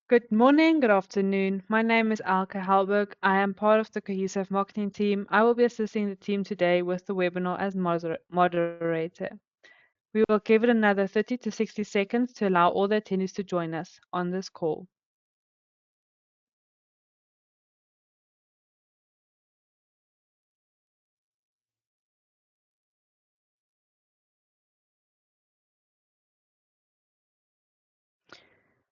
Good morning, good afternoon. My name is Alka Halberg. I am part of the Cohesive Marketing team. I will be assisting the team today with the webinar as moderator. We will give it another 30 to 60 seconds to allow all the attendees to join us on this call.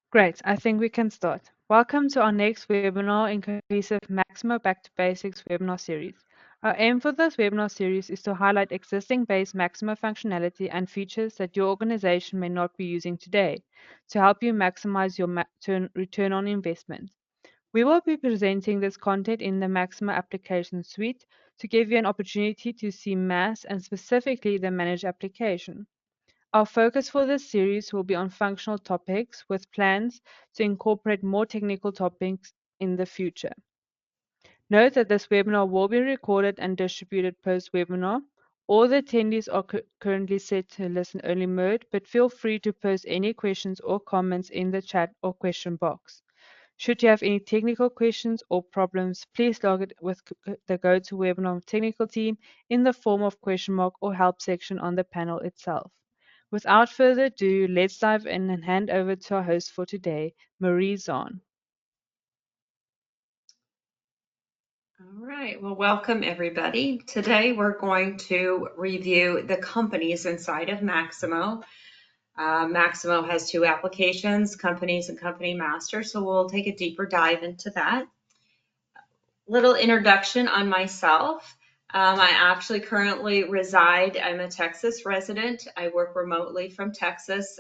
Great, I think we can start. Welcome to our next webinar in Cohesive Maximo Back to Basics webinar series. Our aim for this webinar series is to highlight existing base Maximo functionality and features that your organization may not be using today to help you maximize your return on investment. We will be presenting this content in the Maximo application suite to give you an opportunity to see MAS and specifically the managed application. Our focus for this series will be on functional topics with plans to incorporate more technical topics in the future. Note that this webinar will be recorded and distributed post-webinar. All the attendees are currently set to listen-only mode, but feel free to post any questions or comments in the chat or question box. Should you have any technical questions or problems, please log it with the GoToWebinar technical team in the form of question mark or help section on the panel itself. Without further ado, let's dive in and hand over to our host for today, Marie Zahn. All right, well, welcome everybody. Today we're going to review the companies inside of Maximo. Maximo has two applications, companies and company master, so we'll take a deeper dive into that. Little introduction on myself. I actually currently reside, I'm a Texas resident. I work remotely from Texas.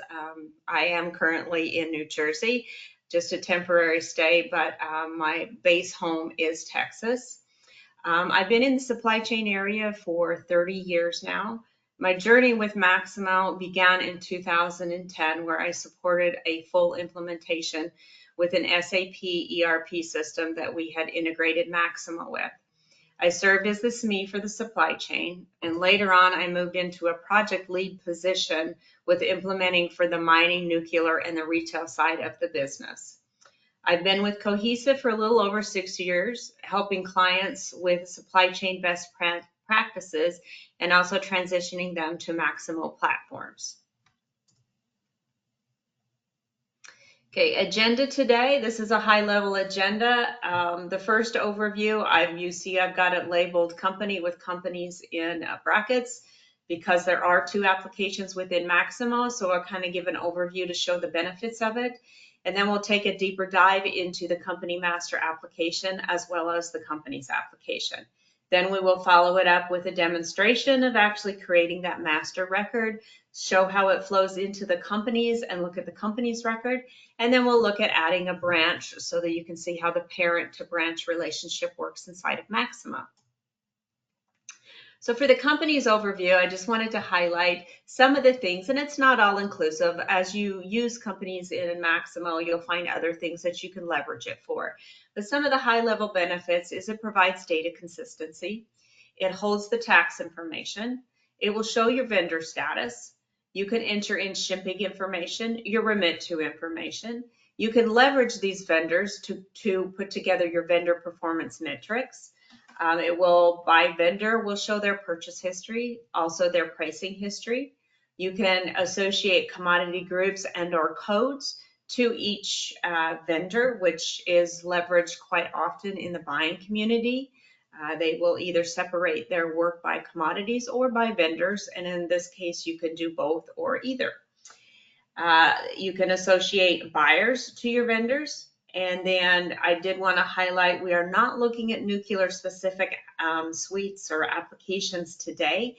I am currently in New Jersey, just a temporary stay, but my base home is Texas. I've been in the supply chain area for 30 years now. My journey with Maximo began in 2010, where I supported a full implementation with an SAP ERP system that we had integrated Maximo with. I served as the SME for the supply chain, and later on I moved into a project lead position with implementing for the mining, nuclear, and the retail side of the business. I've been with Cohesive for a little over 6 years, helping clients with supply chain best practices and also transitioning them to Maximo platforms. Okay, agenda today. This is a high-level agenda. The first overview, you see I've got it labeled company with companies in brackets because there are two applications within Maximo, so I'll kind of give an overview to show the benefits of it. And then we'll take a deeper dive into the company master application as well as the company's application. Then we will follow it up with a demonstration of actually creating that master record, show how it flows into the companies and look at the company's record. And then we'll look at adding a branch so that you can see how the parent to branch relationship works inside of Maximo. So for the company's overview, I just wanted to highlight some of the things, and it's not all inclusive. As you use companies in Maximo, you'll find other things that you can leverage it for. But some of the high-level benefits is it provides data consistency. It holds the tax information. It will show your vendor status. You can enter in shipping information, your remit to information. You can leverage these vendors to put together your vendor performance metrics. It will, by vendor, will show their purchase history, also their pricing history. You can associate commodity groups and or codes to each vendor, which is leveraged quite often in the buying community. They will either separate their work by commodities or by vendors, and in this case, you can do both or either. You can associate buyers to your vendors. And then I did want to highlight, we are not looking at nuclear specific suites or applications today,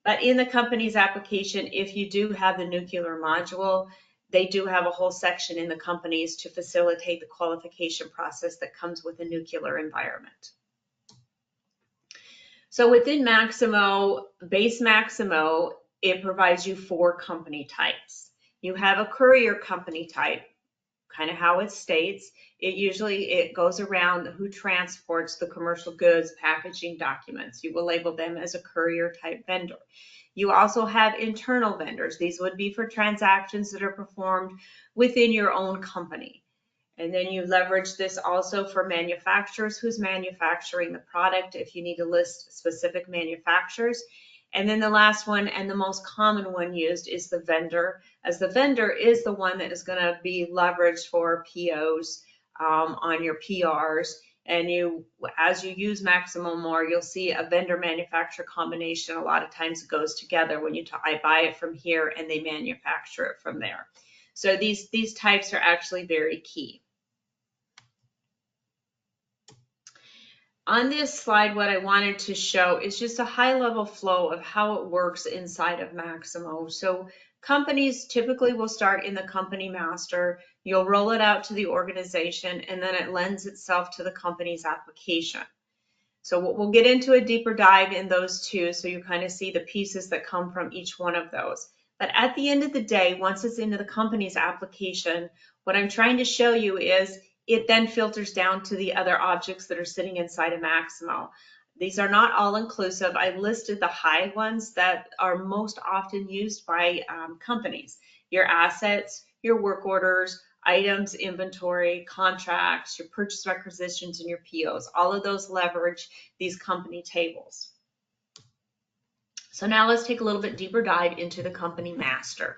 but in the company's application, if you do have the nuclear module, they do have a whole section in the companies to facilitate the qualification process that comes with a nuclear environment. So within Maximo, base Maximo, it provides you 4 company types. You have a courier company type, kind of how it states. It goes around who transports the commercial goods, packaging documents. You will label them as a courier type vendor. You also have internal vendors. These would be for transactions that are performed within your own company. And then you leverage this also for manufacturers, who's manufacturing the product, if you need to list specific manufacturers. And then the last one, and the most common one used, is the vendor, as the vendor is the one that is going to be leveraged for POs on your PRs. And as you use Maximo more, you'll see a vendor manufacturer combination. A lot of times it goes together when I buy it from here and they manufacture it from there. So these types are actually very key. On this slide, what I wanted to show is just a high-level flow of how it works inside of Maximo. So companies typically will start in the company master, you'll roll it out to the organization, and then it lends itself to the company's application. So we'll get into a deeper dive in those two, so you kind of see the pieces that come from each one of those. But at the end of the day, once it's into the company's application, what I'm trying to show you is it then filters down to the other objects that are sitting inside of Maximo. These are not all inclusive. I listed the high ones that are most often used by companies. Your assets, your work orders, items, inventory, contracts, your purchase requisitions, and your POs. All of those leverage these company tables. So now let's take a little bit deeper dive into the company master.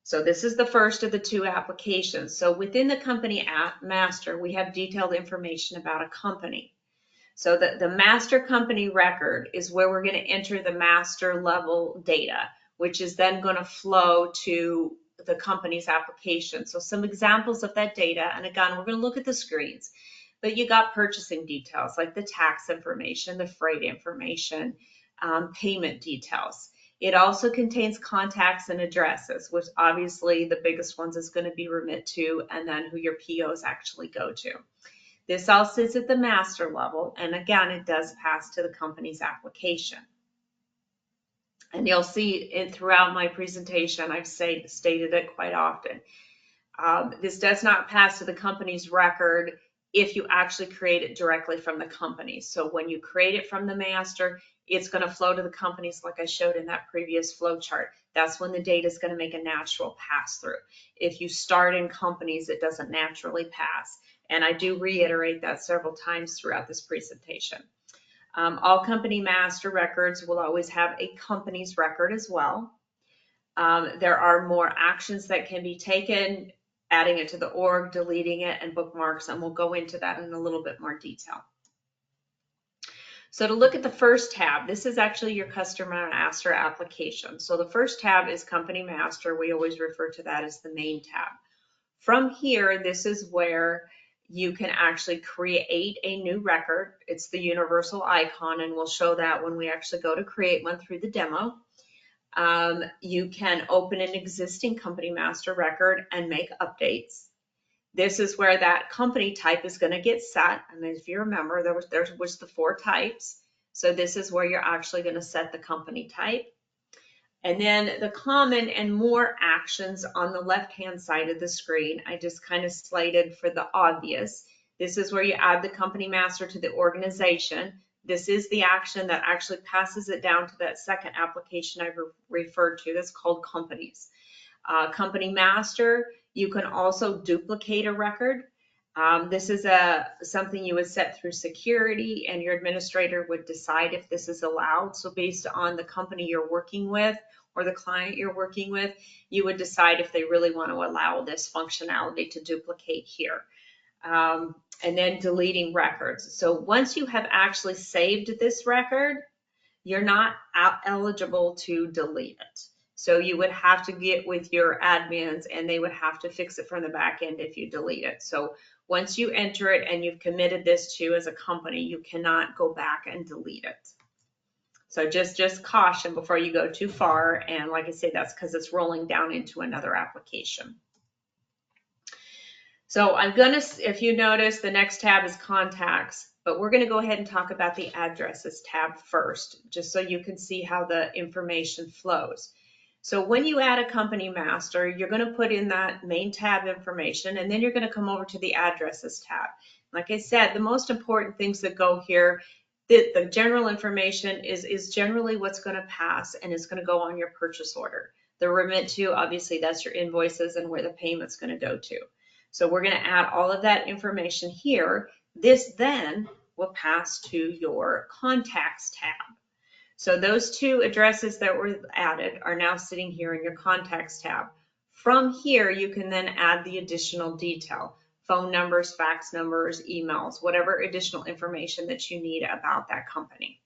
So this is the first of the two applications. So within the company app master, we have detailed information about a company. So the master company record is where we're going to enter the master level data, which is then going to flow to the company's application. So some examples of that data, and again, we're going to look at the screens, but you got purchasing details like the tax information, the freight information, payment details. It also contains contacts and addresses, which obviously the biggest ones is going to be remit to, and then who your POs actually go to. This all sits at the master level, and again, it does pass to the company's application. And you'll see it throughout my presentation, I've stated it quite often. This does not pass to the company's record if you actually create it directly from the company. So when you create it from the master, it's going to flow to the companies like I showed in that previous flow chart. That's when the data is going to make a natural pass through. If you start in companies, it doesn't naturally pass. And I do reiterate that several times throughout this presentation. All company master records will always have a company's record as well. There are more actions that can be taken, adding it to the org, deleting it, and bookmarks, and we'll go into that in a little bit more detail. So to look at the first tab, this is actually your customer master application. So the first tab is company master. We always refer to that as the main tab. From here, this is where you can actually create a new record. It's the universal icon, and we'll show that when we actually go to create one through the demo. You can open an existing company master record and make updates. This is where that company type is going to get set. And if you remember, there was the 4 types. So this is where you're actually going to set the company type. And then the common and more actions on the left-hand side of the screen, I just kind of slated for the obvious. This is where you add the company master to the organization. This is the action that actually passes it down to that second application I referred to. That's called companies. Company master, you can also duplicate a record. This is something you would set through security, and your administrator would decide if this is allowed. So based on the company you're working with or the client you're working with, you would decide if they really want to allow this functionality to duplicate here. And then deleting records. So once you have actually saved this record, you're not eligible to delete it. So you would have to get with your admins, and they would have to fix it from the back end if you delete it. So once you enter it and you've committed this to as a company, you cannot go back and delete it. So just caution before you go too far. And like I say, that's because it's rolling down into another application. So if you notice, the next tab is contacts, but we're going to go ahead and talk about the addresses tab first, just so you can see how the information flows. So when you add a company master, you're going to put in that main tab information, and then you're going to come over to the addresses tab. Like I said, the most important things that go here, the general information is generally what's going to pass, and it's going to go on your purchase order. The remit to, obviously, that's your invoices and where the payment's going to go to. So we're going to add all of that information here. This then will pass to your contacts tab. So those two addresses that were added are now sitting here in your contacts tab. From here, you can then add the additional detail, phone numbers, fax numbers, emails, whatever additional information that you need about that company.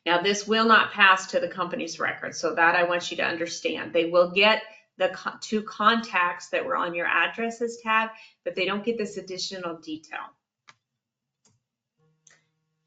Now, this will not pass to the company's record, so that I want you to understand. They will get the two contacts that were on your addresses tab, but they don't get this additional detail.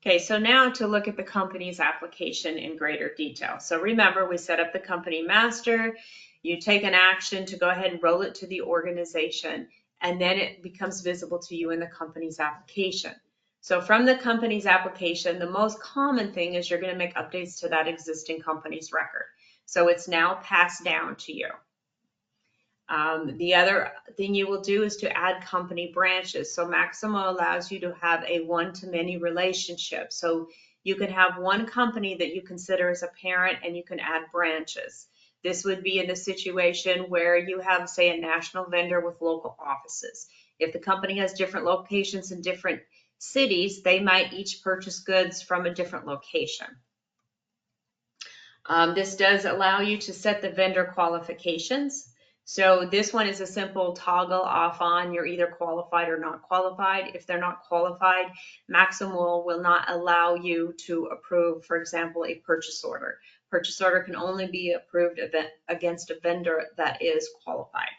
Okay, so now to look at the company's application in greater detail. So remember, we set up the company master. You take an action to go ahead and roll it to the organization, and then it becomes visible to you in the company's application. So from the company's application, the most common thing is you're going to make updates to that existing company's record. So it's now passed down to you. The other thing you will do is to add company branches. So Maximo allows you to have a one-to-many relationship. So you can have one company that you consider as a parent, and you can add branches. This would be in a situation where you have, say, a national vendor with local offices. If the company has different locations in different cities, they might each purchase goods from a different location. This does allow you to set the vendor qualifications. So this one is a simple toggle off on. You're either qualified or not qualified. If they're not qualified, Maximo will not allow you to approve, for example, a purchase order. Purchase order can only be approved against a vendor that is qualified.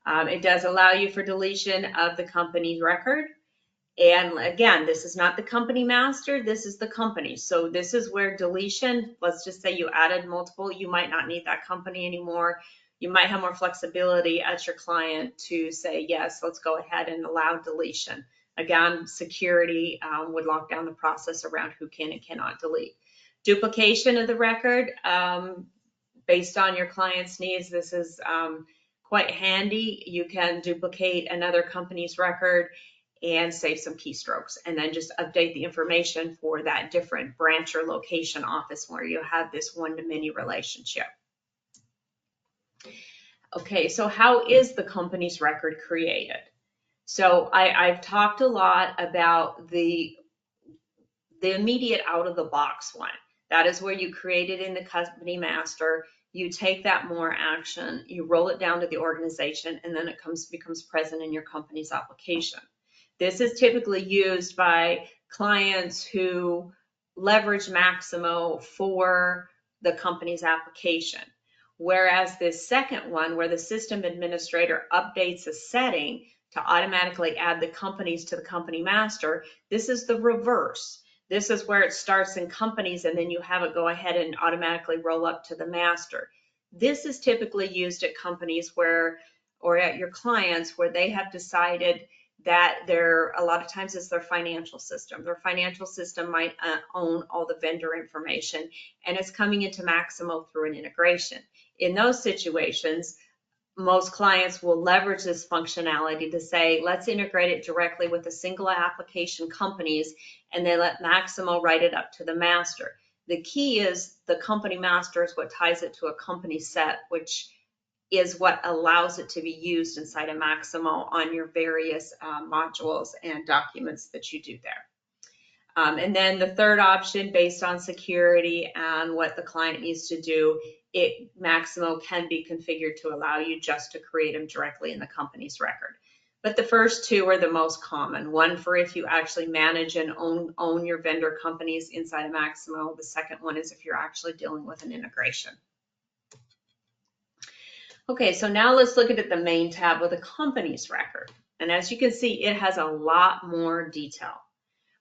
It does allow you for deletion of the company's record. And again, this is not the company master, this is the company. So this is where deletion, let's just say you added multiple, you might not need that company anymore. You might have more flexibility at your client to say, yes, let's go ahead and allow deletion. Again, security would lock down the process around who can and cannot delete. Duplication of the record, based on your client's needs, this is quite handy. You can duplicate another company's record and save some keystrokes, and then just update the information for that different branch or location office where you have this one-to-many relationship. Okay, so how is the company's record created? So I've talked a lot about the immediate out-of-the-box one. That is where you create it in the company master, you take that more action, you roll it down to the organization, and then it becomes present in your company's application. This is typically used by clients who leverage Maximo for the company's application. Whereas this second one, where the system administrator updates a setting to automatically add the companies to the company master, this is the reverse. This is where it starts in companies and then you have it go ahead and automatically roll up to the master. This is typically used at companies where, or at your clients, where they have decided that a lot of times it's their financial system. Their financial system might own all the vendor information, and it's coming into Maximo through an integration. In those situations, most clients will leverage this functionality to say, let's integrate it directly with a single application companies, and then let Maximo write it up to the master. The key is the company master is what ties it to a company set, which is what allows it to be used inside of Maximo on your various modules and documents that you do there. And then the third option, based on security and what the client needs to do, Maximo can be configured to allow you just to create them directly in the company's record. But the first two are the most common. One for if you actually manage and own your vendor companies inside of Maximo. The second one is if you're actually dealing with an integration. Okay, so now let's look at the main tab of the company's record. And as you can see, it has a lot more detail,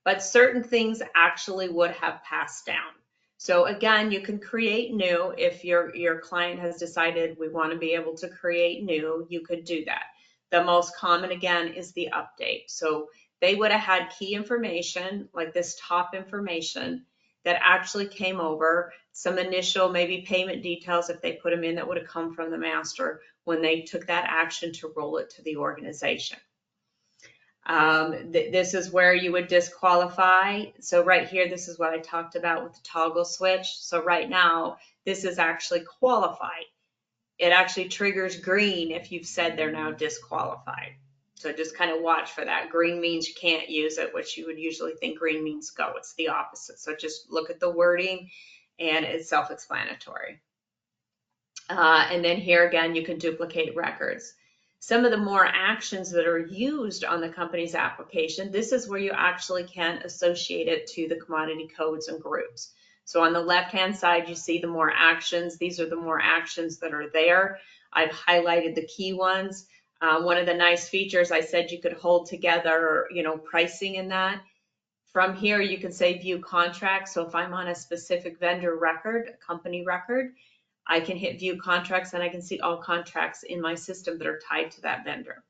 but certain things actually would have passed down. So again, you can create new. If your client has decided we want to be able to create new, you could do that. The most common, again, is the update. So they would have had key information, like this top information, that actually came over, some initial maybe payment details if they put them in that would have come from the master when they took that action to roll it to the organization. This is where you would disqualify. So right here, this is what I talked about with the toggle switch. So right now, this is actually qualified. it actually triggers green if you've said they're now disqualified. So just kind of watch for that. Green means you can't use it, which you would usually think green means go. It's the opposite. So just look at the wording and it's self-explanatory. And then here again, you can duplicate records. Some of the more actions that are used on the company's application, this is where you actually can associate it to the commodity codes and groups. So on the left-hand side, you see the more actions. These are the more actions that are there. I've highlighted the key ones. One of the nice features, I said you could hold together, pricing in that. From here, you can say view contracts. So if I'm on a specific vendor record, a company record, I can hit view contracts and I can see all contracts in my system that are tied to that vendor.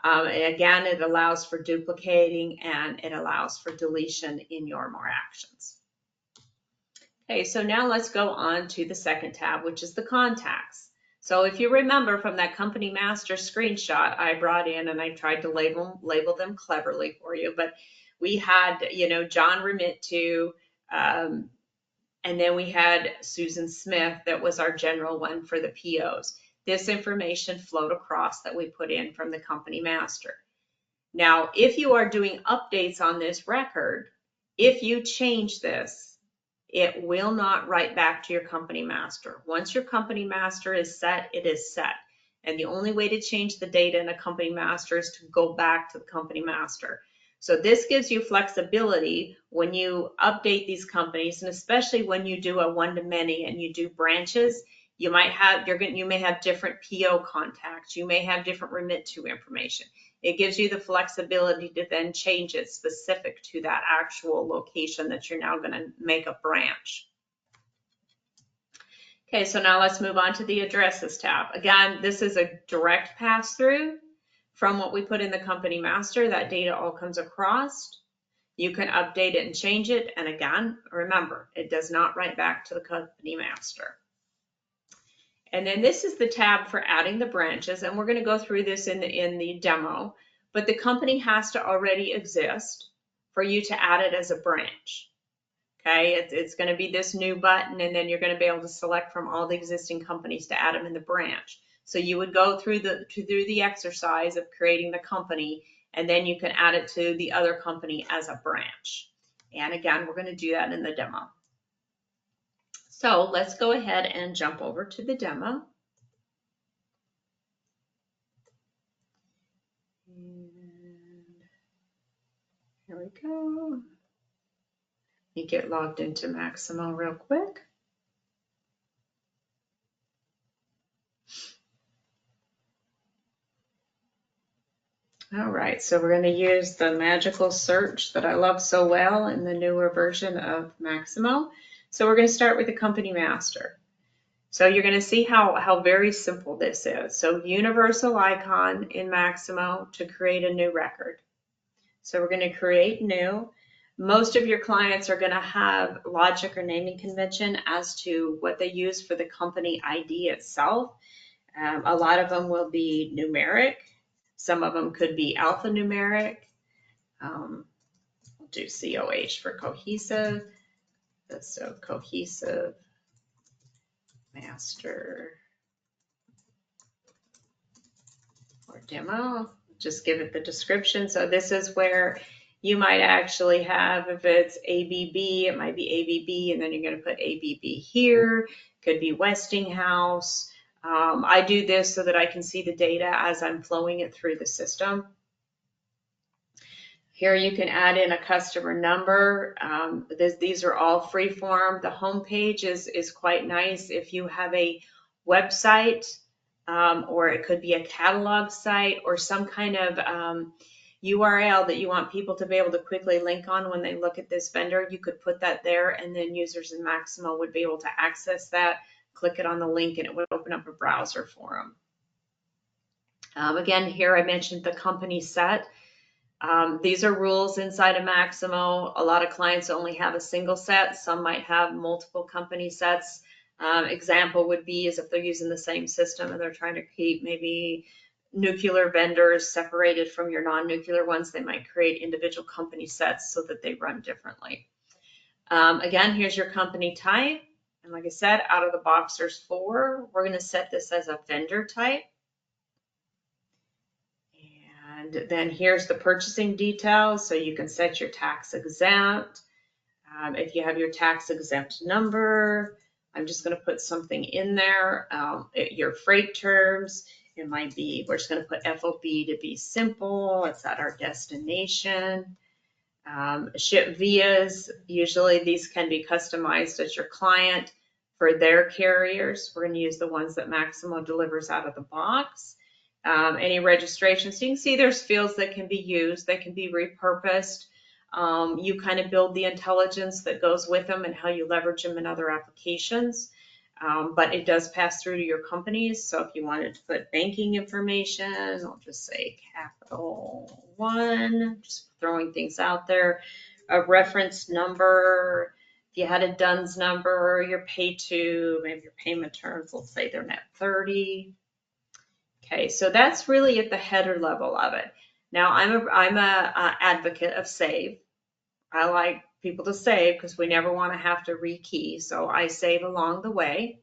And again, it allows for duplicating and it allows for deletion in your more actions. Okay, so now let's go on to the second tab, which is the contacts. So if you remember from that company master screenshot I brought in, and I tried to label them cleverly for you, but we had, John remit to, and then we had Susan Smith, that was our general one for the POs. This information flowed across that we put in from the company master. Now, if you are doing updates on this record, if you change this, it will not write back to your company master. Once your company master is set, it is set. And the only way to change the data in a company master is to go back to the company master. So this gives you flexibility when you update these companies, and especially when you do a one-to-many and you do branches, you may have different PO contacts. You may have different remit to information. It gives you the flexibility to then change it specific to that actual location that you're now going to make a branch. Okay, so now let's move on to the addresses tab. Again, this is a direct pass through from what we put in the company master. That data all comes across. You can update it and change it. And again, remember, it does not write back to the company master. And then this is the tab for adding the branches, and we're going to go through this in the demo, but the company has to already exist for you to add it as a branch. Okay, it's going to be this new button, and then you're going to be able to select from all the existing companies to add them in the branch. So you would go through the exercise of creating the company, and then you can add it to the other company as a branch. And again, we're going to do that in the demo. So let's go ahead and jump over to the demo. And here we go. Let me get logged into Maximo real quick. All right, so we're going to use the magical search that I love so well in the newer version of Maximo. So we're going to start with the company master. So you're going to see how very simple this is. So universal icon in Maximo to create a new record. So we're going to create new. Most of your clients are going to have logic or naming convention as to what they use for the company ID itself. A lot of them will be numeric. Some of them could be alphanumeric. We'll do COH for cohesive. So cohesive master or demo. Just give it the description. So this is where you might actually have, if it's ABB, it might be ABB, and then you're going to put ABB here. Could be Westinghouse. I do this so that I can see the data as I'm flowing it through the system. Here you can add in a customer number. These are all free form. The home page is quite nice if you have a website, or it could be a catalog site or some kind of URL that you want people to be able to quickly link on when they look at this vendor. You could put that there, and then users in Maximo would be able to access that, click it on the link, and it would open up a browser for them. Again, here I mentioned the company set. These are rules inside of Maximo. A lot of clients only have a single set. Some might have multiple company sets. Example would be is if they're using the same system and they're trying to keep maybe nuclear vendors separated from your non-nuclear ones, they might create individual company sets so that they run differently. Again, here's your company type. And like I said, out of the box, there's 4. We're going to set this as a vendor type. And then here's the purchasing details. So you can set your tax exempt. If you have your tax exempt number, I'm just going to put something in there. Your freight terms, it might be, we're just going to put FOB to be simple. It's at our destination. Ship vias, usually these can be customized as your client for their carriers. We're going to use the ones that Maximo delivers out of the box. Any registrations, you can see there's fields that can be used, that can be repurposed. You kind of build the intelligence that goes with them and how you leverage them in other applications. But it does pass through to your companies. So if you wanted to put banking information, I'll just say Capital One, just throwing things out there. A reference number, if you had a DUNS number, your pay to, maybe your payment terms, let's say they're net 30. Okay, so that's really at the header level of it. Now I'm a advocate of save. I like people to save because we never want to have to rekey. So I save along the way.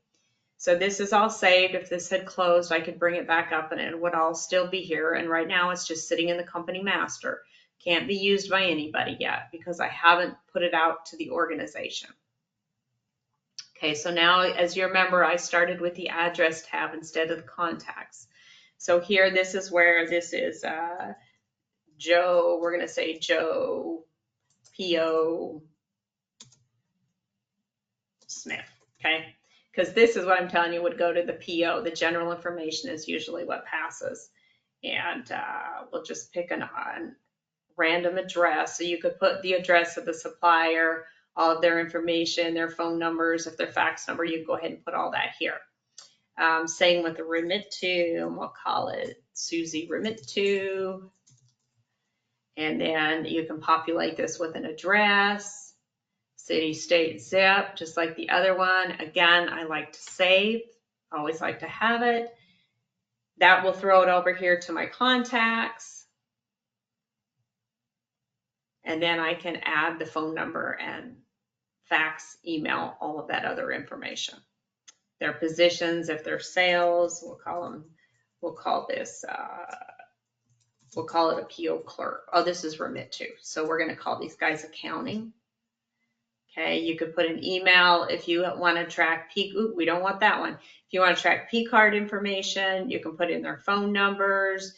So this is all saved. If this had closed, I could bring it back up and it would all still be here. And right now it's just sitting in the company master. Can't be used by anybody yet because I haven't put it out to the organization. Okay, so now as you remember, I started with the address tab instead of the contacts. So here, this is where this is Joe, we're going to say Joe P.O. Smith, okay? Because this is what I'm telling you would go to the PO. The general information is usually what passes. And we'll just pick a random address. So you could put the address of the supplier, all of their information, their phone numbers, if their fax number, you can go ahead and put all that here. Same with the remit to, and we'll call it Susie remit to. And then you can populate this with an address, city, state, zip, just like the other one. Again, I like to save, always like to have it. That will throw it over here to my contacts. And then I can add the phone number and fax, email, all of that other information. Their positions, if they're sales, we'll call this, we'll call it a PO clerk. Oh, this is remit to. So we're going to call these guys accounting. Okay, you could put an email if you want to track P. Ooh, we don't want that one. If you want to track P card information, you can put in their phone numbers,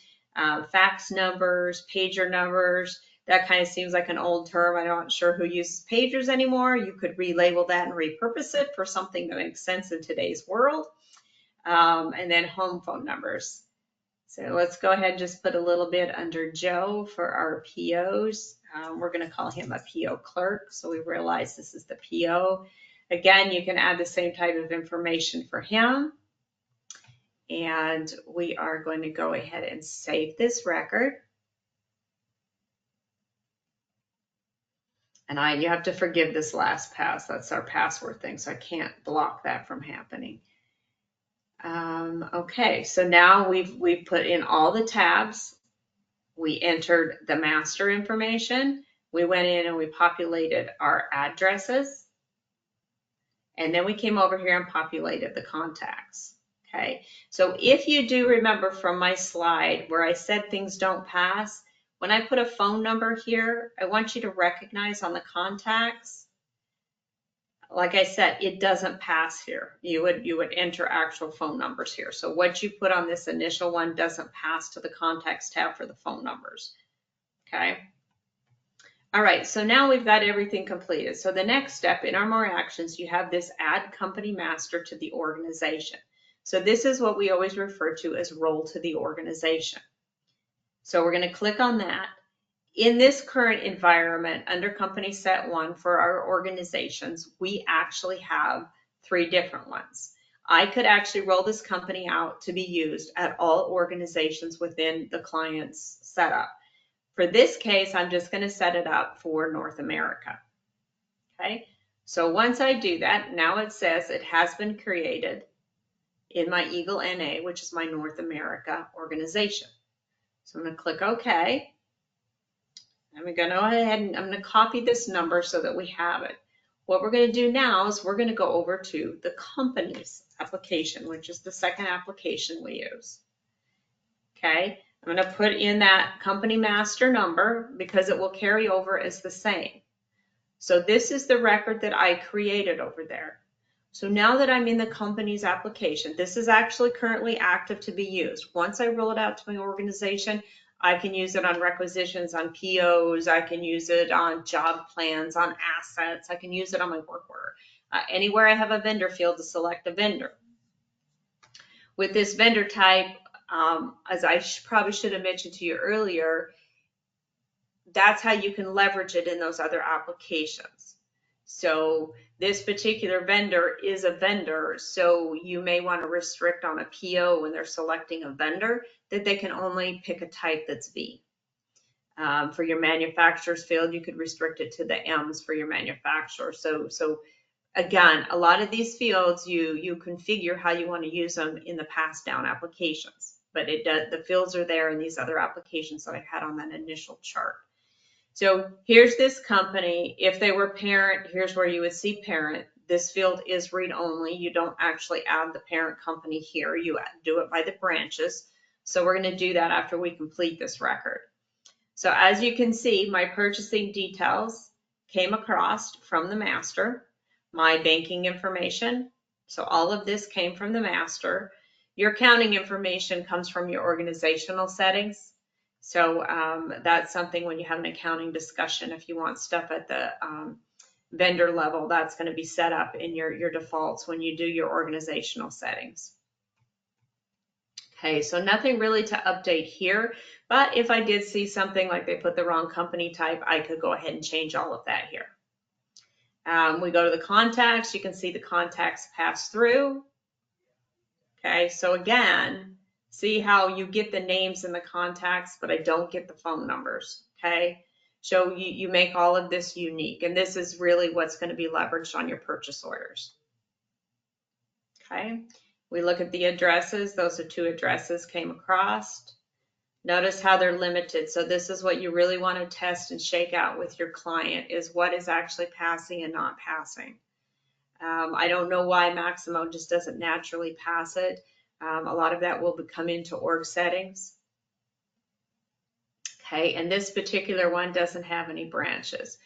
fax numbers, pager numbers. That kind of seems like an old term. I'm not sure who uses pagers anymore. You could relabel that and repurpose it for something that makes sense in today's world. And then home phone numbers. So let's go ahead and just put a little bit under Joe for our POs. We're going to call him a PO clerk. So we realize this is the PO. Again, you can add the same type of information for him. And we are going to go ahead and save this record. And you have to forgive this last pass. That's our password thing. So I can't block that from happening. Okay, so now we've put in all the tabs. We entered the master information. We went in and we populated our addresses. And then we came over here and populated the contacts. Okay, so if you do remember from my slide where I said things don't pass, when I put a phone number here, I want you to recognize on the contacts, like I said, it doesn't pass here. You would enter actual phone numbers here. So what you put on this initial one doesn't pass to the contacts tab for the phone numbers. Okay. All right, so now we've got everything completed. So the next step in our more actions, you have this add company master to the organization. So this is what we always refer to as role to the organization. So we're going to click on that. In this current environment, under company set 1 for our organizations, we actually have 3 different ones. I could actually roll this company out to be used at all organizations within the client's setup. For this case, I'm just going to set it up for North America. Okay, so once I do that, now it says it has been created in my Eagle NA, which is my North America organization. So I'm going to click OK. I'm going to go ahead and I'm going to copy this number so that we have it. What we're going to do now is we're going to go over to the company's application, which is the second application we use. Okay, I'm going to put in that company master number because it will carry over as the same. So this is the record that I created over there. So now that I'm in the company's application, this is actually currently active to be used. Once I roll it out to my organization, I can use it on requisitions, on POs, I can use it on job plans, on assets, I can use it on my work order. Anywhere I have a vendor field to select a vendor. With this vendor type, as I probably should have mentioned to you earlier, that's how you can leverage it in those other applications. So this particular vendor is a vendor, so you may want to restrict on a PO when they're selecting a vendor that they can only pick a type that's V. For your manufacturer's field, you could restrict it to the M's for your manufacturer. So again, a lot of these fields, you configure how you want to use them in the pass down applications, but the fields are there in these other applications that I had on that initial chart. So here's this company. If they were parent, here's where you would see parent. This field is read only. You don't actually add the parent company here. You do it by the branches. So we're going to do that after we complete this record. So as you can see, my purchasing details came across from the master, my banking information. So all of this came from the master. Your accounting information comes from your organizational settings. So that's something when you have an accounting discussion, if you want stuff at the vendor level, that's going to be set up in your defaults when you do your organizational settings. Okay, so nothing really to update here, but if I did see something like they put the wrong company type, I could go ahead and change all of that here. We go to the contacts, you can see the contacts pass through. Okay, so again, see how you get the names and the contacts, but I don't get the phone numbers, okay? So you make all of this unique, and this is really what's going to be leveraged on your purchase orders. Okay, we look at the addresses. Those are 2 addresses came across. Notice how they're limited. So this is what you really want to test and shake out with your client, is what is actually passing and not passing. I don't know why Maximo just doesn't naturally pass it. A lot of that will come into org settings. Okay, and this particular one doesn't have any branches.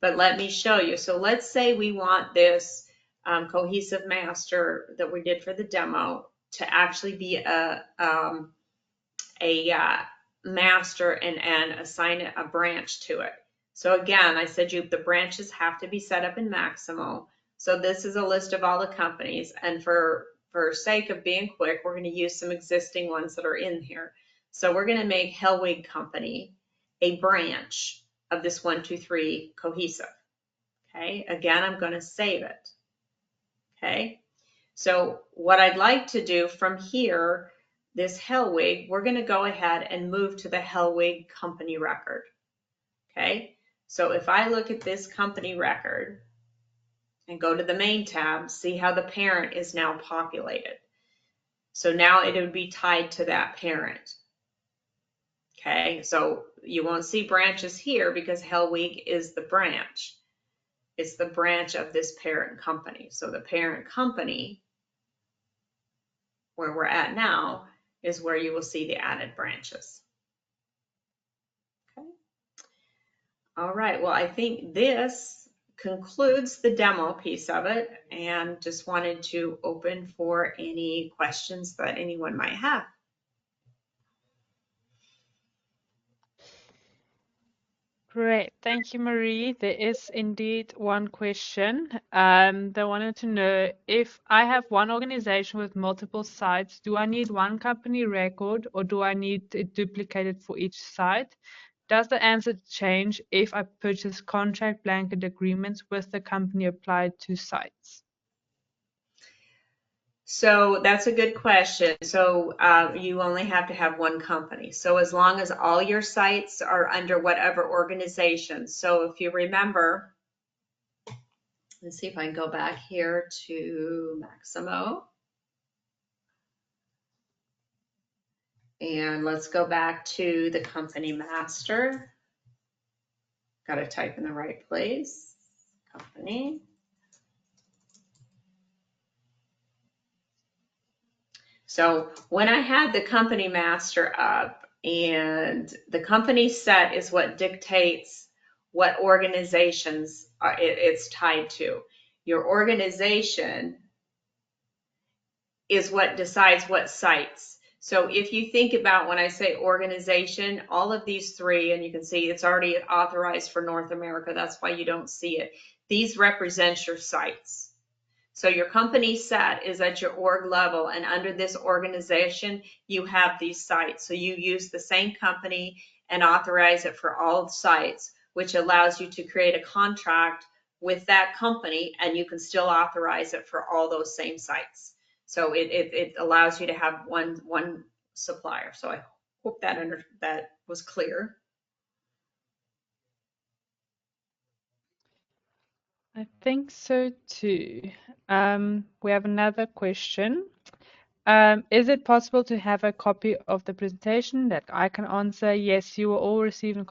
But let me show you. So let's say we want this cohesive master that we did for the demo to actually be a master and assign a branch to it. So again, I said the branches have to be set up in Maximo. So this is a list of all the companies, and for sake of being quick, we're going to use some existing ones that are in here. So we're going to make Hellwig Company a branch of this 123 cohesive. Okay, again, I'm going to save it. Okay, so what I'd like to do from here, this Hellwig, we're going to go ahead and move to the Hellwig company record. Okay, so if I look at this company record and go to the main tab, see how the parent is now populated. So now it would be tied to that parent. Okay, so you won't see branches here because Hellwig is the branch. It's the branch of this parent company. So the parent company, where we're at now, is where you will see the added branches. Okay. All right, well, I think this concludes the demo piece of it, and just wanted to open for any questions that anyone might have. Great. Thank you, Marie. There is indeed one question. They wanted to know, if I have one organization with multiple sites, do I need one company record or do I need it duplicated for each site? Does the answer change if I purchase contract blanket agreements with the company applied to sites? So that's a good question. So you only have to have one company. So as long as all your sites are under whatever organization. So if you remember, let's see if I can go back here to Maximo. And let's go back to the company master. Got to type in the right place. Company. So when I had the company master up, and the company set is what dictates what organizations it's tied to. Your organization is what decides what sites. So if you think about when I say organization, all of these three, and you can see it's already authorized for North America, that's why you don't see it. These represent your sites. So your company set is at your org level, and under this organization, you have these sites. So you use the same company and authorize it for all sites, which allows you to create a contract with that company, and you can still authorize it for all those same sites. So it allows you to have one supplier. So I hope that was clear. I think so too. We have another question. Is it possible to have a copy of the presentation that I can answer? Yes, you will all receive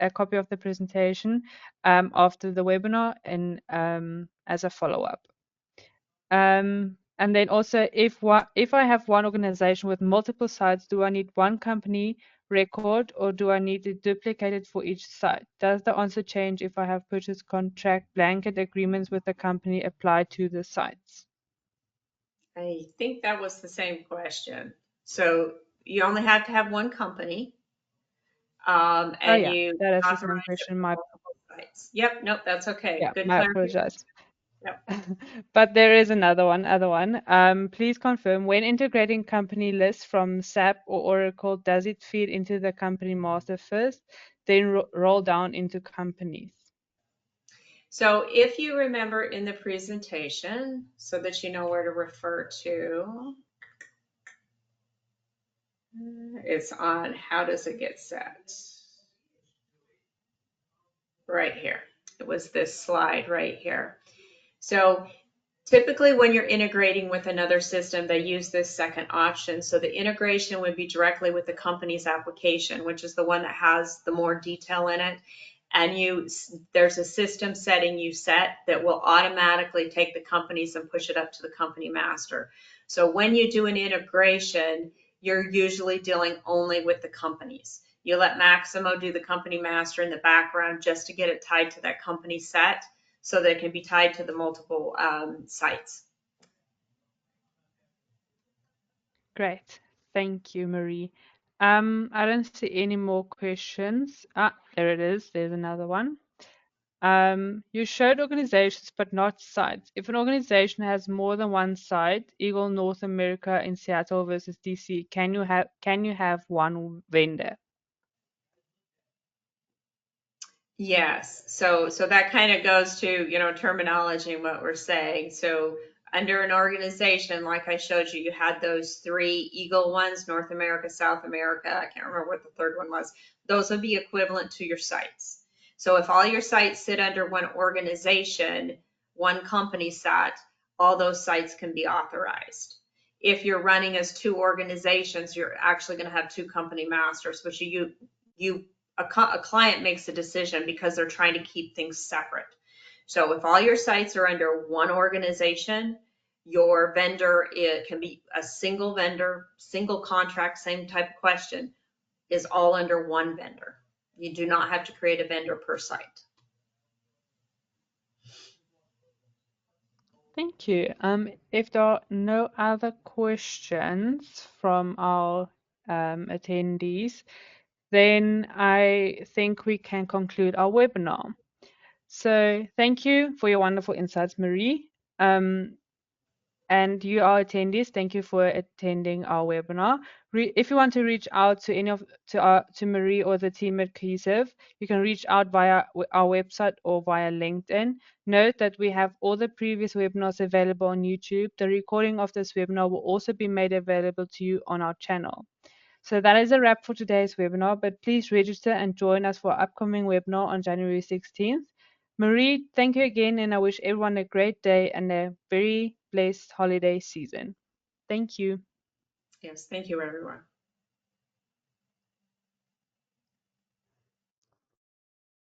a copy of the presentation after the webinar and as a follow-up. And then also, if I have one organization with multiple sites, do I need one company record or do I need it duplicated for each site? Does the answer change if I have purchase contract blanket agreements with the company applied to the sites? I think that was the same question. So you only have to have one company, Oh and yeah, you that is the same authorize it question. for multiple sites. Yep, nope, that's okay. Yeah, Good my clarification. apologize. Yep. But there is another one. Please confirm when integrating company lists from SAP or Oracle, does it feed into the company master first, then roll down into companies? So if you remember in the presentation, so that you know where to refer to, it's on how does it get set? Right here. It was this slide right here. So typically when you're integrating with another system, they use this second option. So the integration would be directly with the company's application, which is the one that has the more detail in it. And there's a system setting you set that will automatically take the companies and push it up to the company master. So when you do an integration, you're usually dealing only with the companies. You let Maximo do the company master in the background just to get it tied to that company set so that it can be tied to the multiple sites. Great. Thank you, Marie. I don't see any more questions. There it is. There's another one. You showed organizations but not sites. If an organization has more than one site, Eagle North America in Seattle versus DC, can you have one vendor? Yes. So that kind of goes to, terminology and what we're saying. So under an organization, like I showed you, you had those three Eagle ones, North America, South America. I can't remember what the third one was. Those would be equivalent to your sites. So if all your sites sit under one organization, one company site, all those sites can be authorized. If you're running as two organizations, you're actually going to have two company masters, which you a client makes a decision because they're trying to keep things separate. So if all your sites are under one organization, your vendor, it can be a single vendor, single contract, same type of question, is all under one vendor. You do not have to create a vendor per site. Thank you. If there are no other questions from our attendees, then I think we can conclude our webinar. So thank you for your wonderful insights, Marie. And you, our attendees, thank you for attending our webinar. If you want to reach out to any of to Marie or the team at Cohesive, you can reach out via our website or via LinkedIn. Note that we have all the previous webinars available on YouTube. The recording of this webinar will also be made available to you on our channel. So that is a wrap for today's webinar, but please register and join us for our upcoming webinar on January 16th. Marie, thank you again, and I wish everyone a great day and a very blessed holiday season. Thank you. Yes, thank you, everyone.